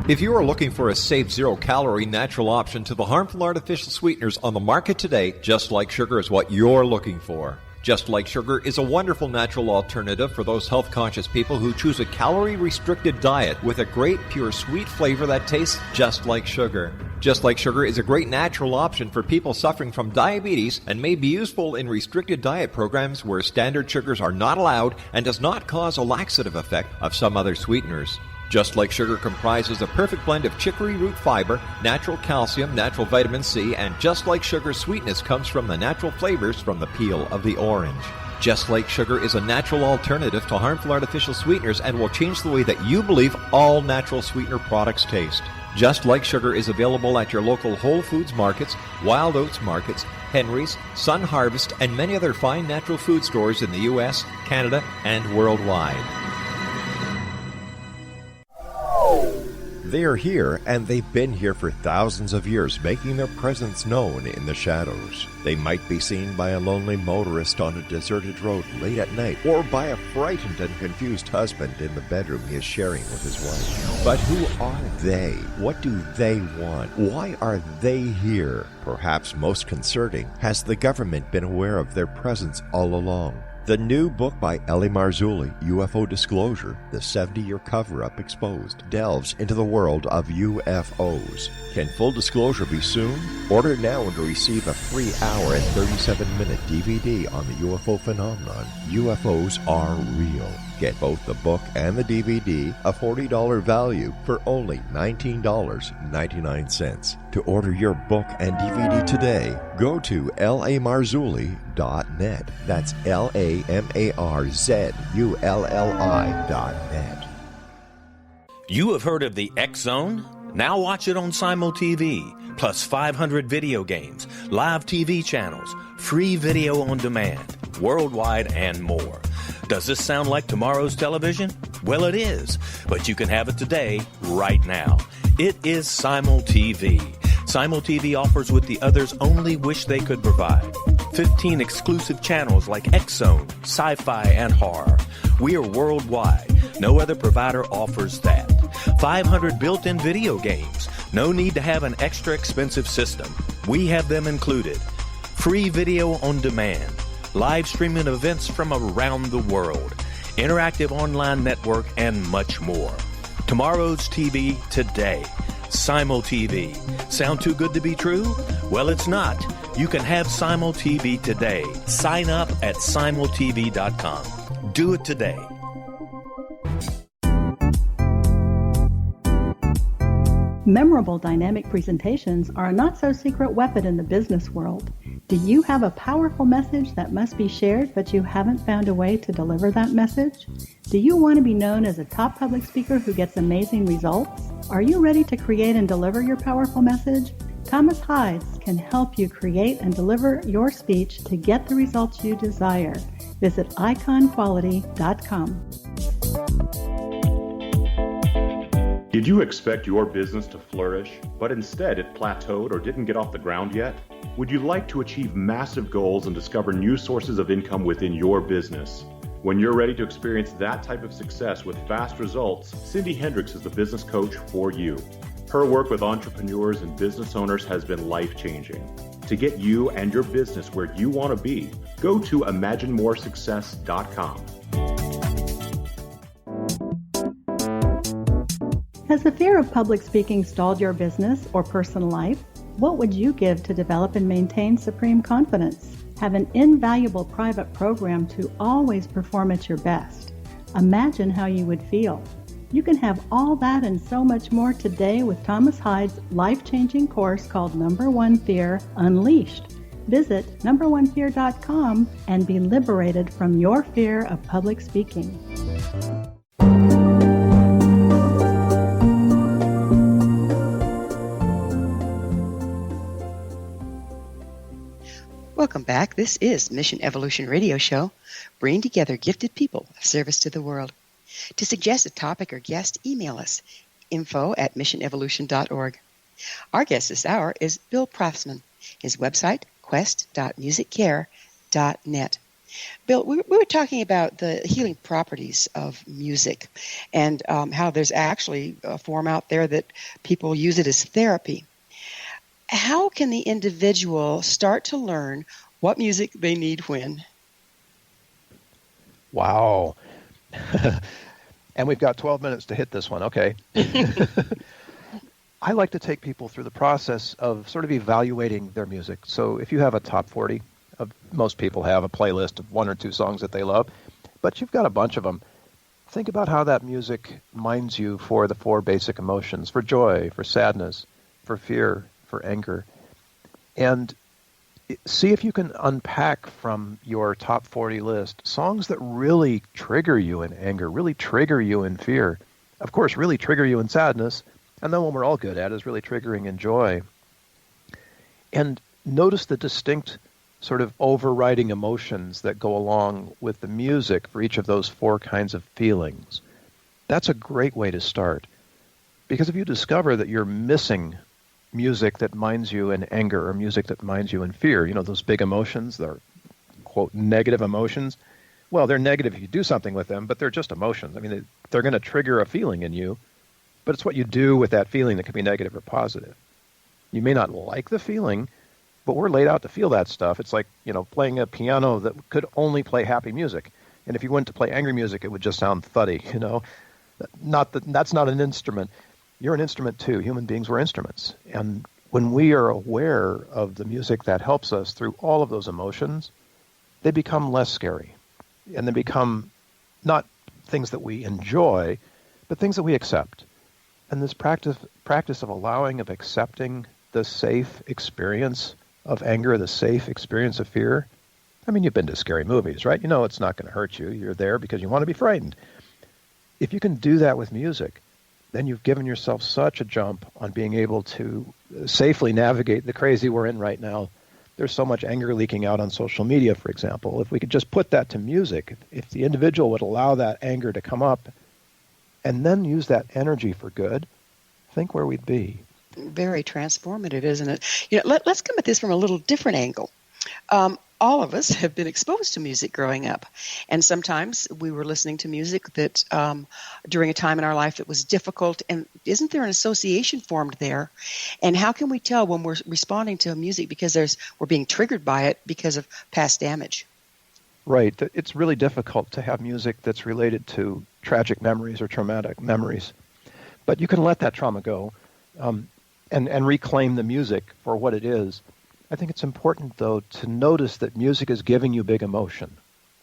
If you are looking for a safe, zero-calorie, natural option to the harmful artificial sweeteners on the market today, Just Like Sugar is what you're looking for. Just Like Sugar is a wonderful natural alternative for those health-conscious people who choose a calorie-restricted diet with a great, pure, sweet flavor that tastes just like sugar. Just Like Sugar is a great natural option for people suffering from diabetes and may be useful in restricted diet programs where standard sugars are not allowed and does not cause a laxative effect of some other sweeteners. Just Like Sugar comprises a perfect blend of chicory root fiber, natural calcium, natural vitamin C, and Just Like Sugar's sweetness comes from the natural flavors from the peel of the orange. Just Like Sugar is a natural alternative to harmful artificial sweeteners and will change the way that you believe all natural sweetener products taste. Just Like Sugar is available at your local Whole Foods markets, Wild Oats markets, Henry's, Sun Harvest, and many other fine natural food stores in the U.S., Canada, and worldwide. They are here, and they've been here for thousands of years, making their presence known in the shadows. They might be seen by a lonely motorist on a deserted road late at night, or by a frightened and confused husband in the bedroom he is sharing with his wife. But who are they? What do they want? Why are they here? Perhaps most concerning, has the government been aware of their presence all along? The new book by rel-mar, UFO Disclosure, The 70-Year Cover-Up Exposed, delves into the world of UFOs. Can full disclosure be soon? Order now and receive a free hour and 37-minute DVD on the UFO phenomenon. UFOs are real. Get both the book and the DVD, a $40 value, for only $19.99. To order your book and DVD today, go to rel-marzulli.net. That's LAMARZULLI.net. You have heard of the X Zone? Now watch it on Simul TV, plus 500 video games, live TV channels, free video on demand, worldwide, and more. Does this sound like tomorrow's television? Well, it is, but you can have it today, right now. It is Simul TV. Simul TV offers what the others only wish they could provide. 15 exclusive channels like X Zone, sci-fi, and horror. We are worldwide. No other provider offers that. 500 built-in video games. No need to have an extra expensive system. We have them included. Free video on demand. Live streaming events from around the world. Interactive online network, and much more. Tomorrow's TV today. Simul TV. Sound too good to be true? Well, it's not. You can have Simul TV today. Sign up at simultv.com. Do it today. Memorable dynamic presentations are a not-so-secret weapon in the business world. Do you have a powerful message that must be shared, but you haven't found a way to deliver that message? Do you want to be known as a top public speaker who gets amazing results? Are you ready to create and deliver your powerful message? Thomas Hides can help you create and deliver your speech to get the results you desire. Visit iconquality.com. Did you expect your business to flourish, but instead it plateaued or didn't get off the ground yet? Would you like to achieve massive goals and discover new sources of income within your business? When you're ready to experience that type of success with fast results, Cindy Hendricks is the business coach for you. Her work with entrepreneurs and business owners has been life-changing. To get you and your business where you want to be, go to imaginemoresuccess.com. Has the fear of public speaking stalled your business or personal life? What would you give to develop and maintain supreme confidence? Have an invaluable private program to always perform at your best. Imagine how you would feel. You can have all that and so much more today with Thomas Hides' life-changing course called Number One Fear Unleashed. Visit numberonefear.com and be liberated from your fear of public speaking. Welcome back. This is Mission Evolution Radio Show, bringing together gifted people of service to the world. To suggest a topic or guest, email us, info@missionevolution.org. Our guest this hour is Bill Protzmann. His website, quest.musiccare.net. Bill, we were talking about the healing properties of music and how there's actually a form out there that people use it as therapy. How can the individual start to learn what music they need when? Wow. And we've got 12 minutes to hit this one. Okay. I like to take people through the process of sort of evaluating their music. So if you have a top 40, most people have a playlist of one or two songs that they love, but you've got a bunch of them. Think about how that music minds you for the four basic emotions, for joy, for sadness, for fear, for anger, and see if you can unpack from your top 40 list songs that really trigger you in anger, really trigger you in fear, of course, really trigger you in sadness, and then one we're all good at is really triggering in joy. And notice the distinct sort of overriding emotions that go along with the music for each of those four kinds of feelings. That's a great way to start, because if you discover that you're missing music that minds you in anger or music that minds you in fear, you know, those big emotions, they're, quote, negative emotions. Well, they're negative if you do something with them, but they're just emotions. I mean, they're going to trigger a feeling in you, but it's what you do with that feeling that can be negative or positive. You may not like the feeling, But we're laid out to feel that stuff. It's like, playing a piano that could only play happy music. And if you went to play angry music, it would just sound thuddy, That's not an instrument. You're an instrument too. Human beings were instruments. And when we are aware of the music that helps us through all of those emotions, they become less scary. And they become not things that we enjoy, but things that we accept. And this practice of allowing, of accepting the safe experience of anger, the safe experience of fear. I mean, you've been to scary movies, right? You know it's not going to hurt you. You're there because you want to be frightened. If you can do that with music, then you've given yourself such a jump on being able to safely navigate the crazy we're in right now. There's so much anger leaking out on social media, for example. If we could just put that to music, if the individual would allow that anger to come up and then use that energy for good, think where we'd be. Very transformative, isn't it? Let's come at this from a little different angle. All of us have been exposed to music growing up, and sometimes we were listening to music that during a time in our life that was difficult, and isn't there an association formed there? And how can we tell when we're responding to music because we're being triggered by it because of past damage? Right. It's really difficult to have music that's related to tragic memories or traumatic memories, but you can let that trauma go and reclaim the music for what it is. I think it's important, though, to notice that music is giving you big emotion.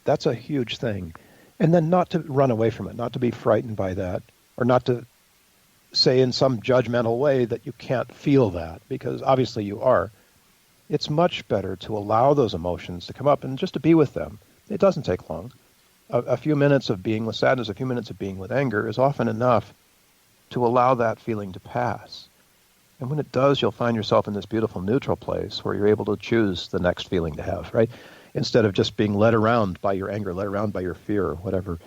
That's a huge thing. And then not to run away from it, not to be frightened by that, or not to say in some judgmental way that you can't feel that, because obviously you are. It's much better to allow those emotions to come up and just to be with them. It doesn't take long. A few minutes of being with sadness, a few minutes of being with anger is often enough to allow that feeling to pass. And when it does, you'll find yourself in this beautiful neutral place where you're able to choose the next feeling to have, right? Instead of just being led around by your anger, led around by your fear or whatever.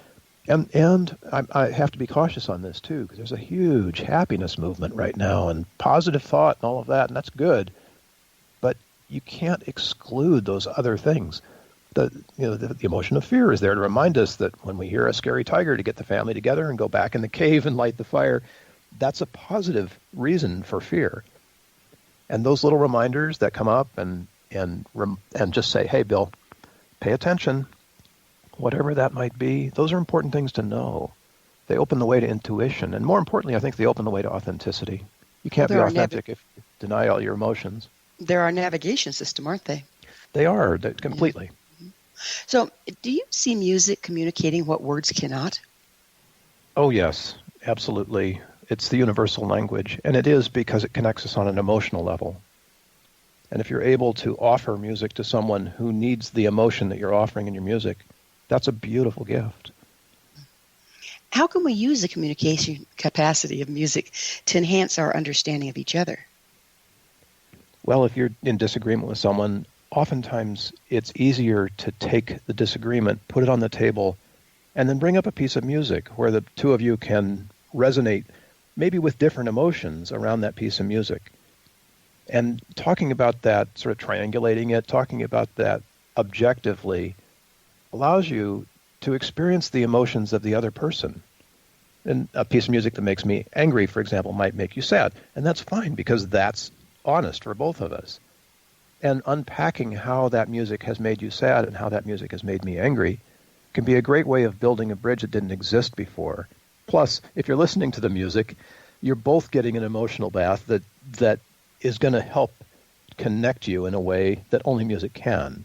And I have to be cautious on this, too, because there's a huge happiness movement right now and positive thought and all of that, and that's good. But you can't exclude those other things. The emotion of fear is there to remind us that when we hear a scary tiger, to get the family together and go back in the cave and light the fire. That's a positive reason for fear. And those little reminders that come up and just say, hey, Bill, pay attention, whatever that might be, those are important things to know. They open the way to intuition. And more importantly, I think they open the way to authenticity. You can't be authentic if you deny all your emotions. They're our navigation system, aren't they? They are, completely. Mm-hmm. So do you see music communicating what words cannot? Oh, yes, absolutely. It's the universal language, and it is because it connects us on an emotional level. And if you're able to offer music to someone who needs the emotion that you're offering in your music, that's a beautiful gift. How can we use the communication capacity of music to enhance our understanding of each other? Well, if you're in disagreement with someone, oftentimes it's easier to take the disagreement, put it on the table, and then bring up a piece of music where the two of you can resonate maybe with different emotions around that piece of music. And talking about that, sort of triangulating it, talking about that objectively, allows you to experience the emotions of the other person. And a piece of music that makes me angry, for example, might make you sad. And that's fine because that's honest for both of us. And unpacking how that music has made you sad and how that music has made me angry can be a great way of building a bridge that didn't exist before. Plus, if you're listening to the music, you're both getting an emotional bath that is going to help connect you in a way that only music can.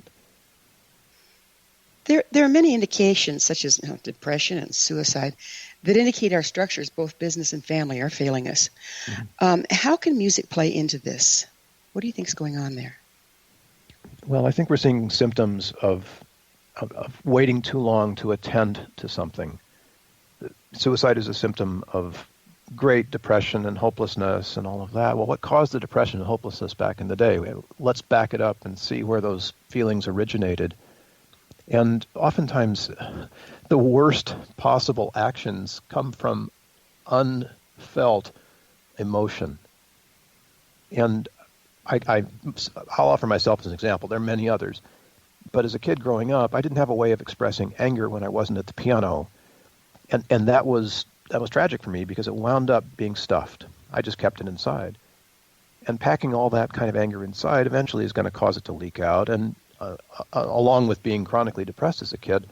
There are many indications, such as depression and suicide, that indicate our structures, both business and family, are failing us. Mm-hmm. How can music play into this? What do you think is going on there? Well, I think we're seeing symptoms of waiting too long to attend to something. Suicide is a symptom of great depression and hopelessness and all of that. Well, what caused the depression and hopelessness back in the day? Let's back it up and see where those feelings originated. And oftentimes, the worst possible actions come from unfelt emotion. And I'll offer myself as an example. There are many others. But as a kid growing up, I didn't have a way of expressing anger when I wasn't at the piano. And that was tragic for me because it wound up being stuffed. I just kept it inside. And packing all that kind of anger inside eventually is going to cause it to leak out. And along with being chronically depressed as a kid,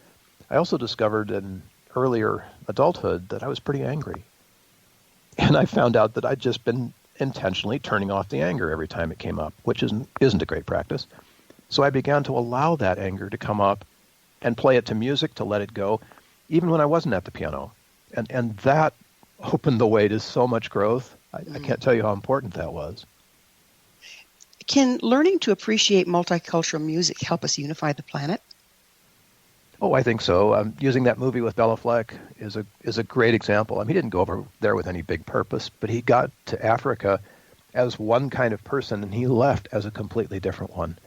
I also discovered in earlier adulthood that I was pretty angry. And I found out that I'd just been intentionally turning off the anger every time it came up, which isn't a great practice. So I began to allow that anger to come up and play it to music, to let it go, even when I wasn't at the piano. And that opened the way to so much growth. I can't tell you how important that was. Can learning to appreciate multicultural music help us unify the planet? Oh, I think so. Using that movie with Bela Fleck is a great example. I mean, he didn't go over there with any big purpose, but he got to Africa as one kind of person, and he left as a completely different one.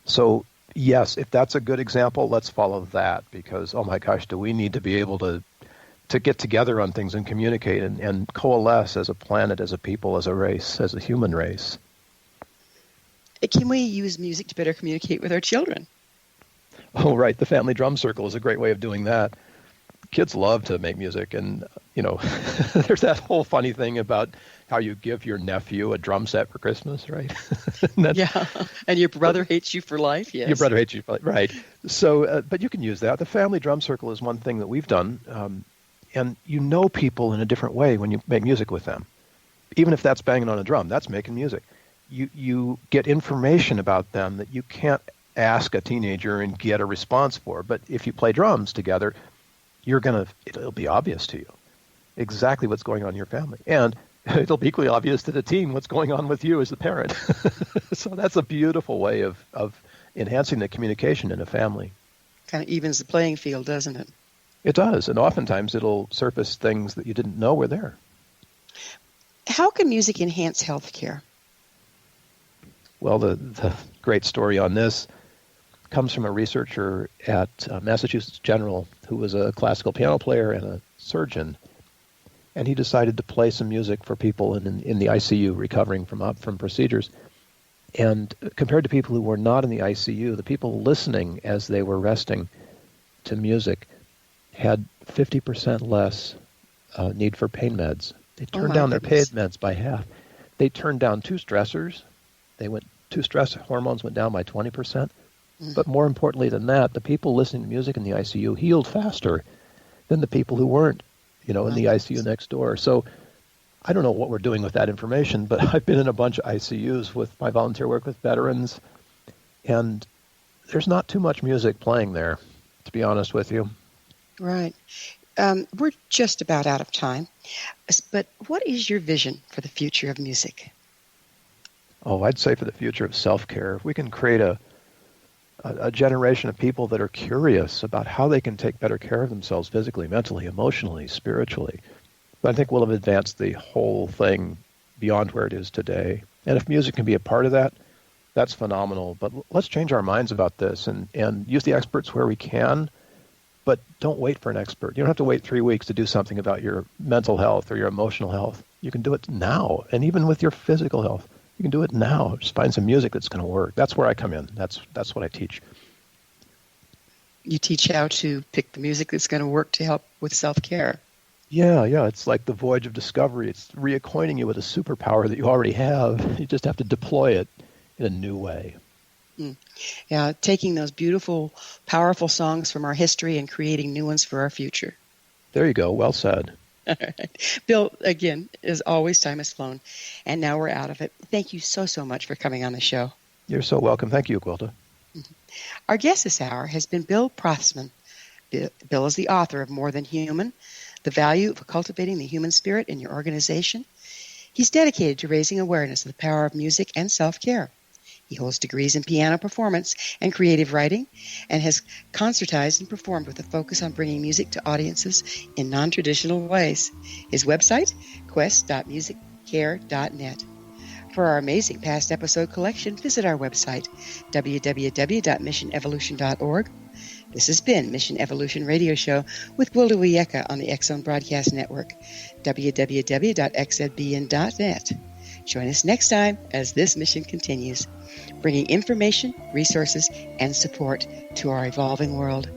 So, yes, if that's a good example, let's follow that, because, oh my gosh, do we need to be able to get together on things and communicate and coalesce as a planet, as a people, as a race, as a human race. Can we use music to better communicate with our children? Oh, right. The family drum circle is a great way of doing that. Kids love to make music. And, there's that whole funny thing about how you give your nephew a drum set for Christmas, right? Yeah. And your brother hates you for life, yes. Your brother hates you for life, right. So, but you can use that. The family drum circle is one thing that we've done. And you know people in a different way when you make music with them. Even if that's banging on a drum, that's making music. You get information about them that you can't ask a teenager and get a response for. But if you play drums together, it'll be obvious to you exactly what's going on in your family. And it'll be equally obvious to the teen what's going on with you as the parent. So that's a beautiful way of enhancing the communication in a family. Kind of evens the playing field, doesn't it? It does. And oftentimes it'll surface things that you didn't know were there. How can music enhance healthcare? Well, the great story on this comes from a researcher at Massachusetts General who was a classical piano player and a surgeon. And he decided to play some music for people in the ICU recovering from procedures. And compared to people who were not in the ICU, the people listening as they were resting to music had 50% less need for pain meds. They turned down their pain meds by half. They turned down two stressors. Two stress hormones went down by 20%. But more importantly than that, the people listening to music in the ICU healed faster than the people who weren't, in the ICU next door. So I don't know what we're doing with that information, but I've been in a bunch of ICUs with my volunteer work with veterans, and there's not too much music playing there, to be honest with you. Right. We're just about out of time, but what is your vision for the future of music? Oh, I'd say for the future of self-care, if we can create a generation of people that are curious about how they can take better care of themselves physically, mentally, emotionally, spiritually, I think we'll have advanced the whole thing beyond where it is today. And if music can be a part of that, that's phenomenal. But let's change our minds about this and use the experts where we can, but don't wait for an expert. You don't have to wait 3 weeks to do something about your mental health or your emotional health. You can do it now. And even with your physical health, you can do it now. Just find some music that's going to work. That's where I come in. That's what I teach. You teach how to pick the music that's going to work to help with self-care. Yeah. It's like the voyage of discovery. It's reacquainting you with a superpower that you already have. You just have to deploy it in a new way. Yeah, taking those beautiful, powerful songs from our history and creating new ones for our future. There you go. Well said. All right. Bill, again, as always, time has flown, and now we're out of it. Thank you so much for coming on the show. You're so welcome. Thank you, Quilta. Our guest this hour has been Bill Protzmann. Bill is the author of More Than Human, The Value of Cultivating the Human Spirit in Your Organization. He's dedicated to raising awareness of the power of music and self-care. He holds degrees in piano performance and creative writing and has concertized and performed with a focus on bringing music to audiences in non-traditional ways. His website, quest.musiccare.net. For our amazing past episode collection, visit our website, www.missionevolution.org. This has been Mission Evolution Radio Show with Gwilda Wiyaka on the X-Zone Broadcast Network, www.xzbn.net. Join us next time as this mission continues, bringing information, resources, and support to our evolving world.